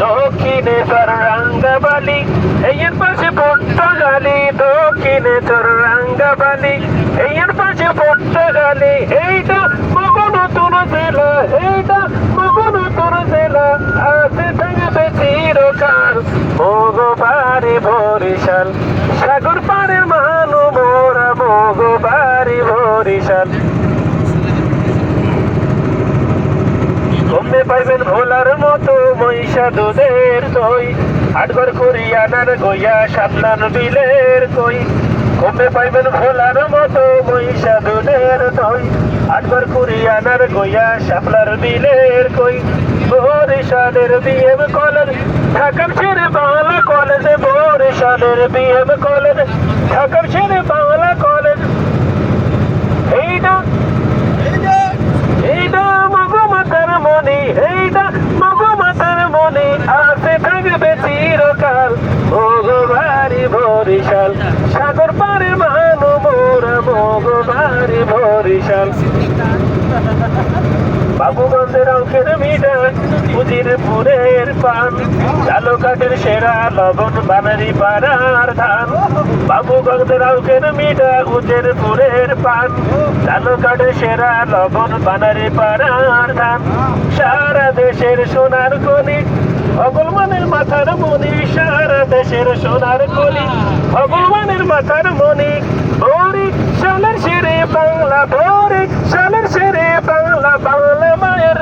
দক্ষিণে তোর রাঙ্গাবালি এর পাশে পট্টগালি, দক্ষিণে তোর রাঙ্গাবালি এর পাশে পট্টগালি। এইটা মগো নতুন জেলা, এইটা মগো নতুন জেলা, আছে থাকবে চিরকাল। মগো বাড়ি বরিশাল, সাগর পাড়ের মানু মোরা, মগো বাড়ি বরিশাল। কমে পাইবেন ভোলার মতো মহিষা দুধের দই, আটঘর করিয়ানার গইয়া সাতলান বিলের কই। কমে পাইবেন ভোলার মতো মহিষা দুধের দই, আটঘর করিয়ানার গইয়া শাপলার বিলের কই। বরিশালের বিএম কলেজ, ঢাকার শেরে বাংলা কলেজ, বরিশালের বিএম কলেজ, ঢাকার শেরে বাংলা কলেজ। এইটা এইটা মগো মাতার মনি, এইটা মগো মাতার মনি, আছে থাকবে চিরকাল। মগো বাড়ি বরিশাল, সাগর পাড়ের মানু মোরা, মগো বাড়ি বরিশাল। বাবুগঞ্জের অঙ্কের মিটার, উজিরপুরের পান, জালকাঠের সেরা লবণ, বানারি পাড়ার ধান। বাবুগঞ্জের অঙ্কের মিটার, উজিরপুরের পান, জালকাঠের সেরা লবণ, বানারি পাড়ার ধান। সারা দেশের সোনার কলি, ভগবানের মাথার মনি, সারা দেশের সোনার কলি, ভগবানের মাথার মনি। বরিশালের শেরে বাংলা, বরিশালের শেরে বাংলা, বাংলা মায়ের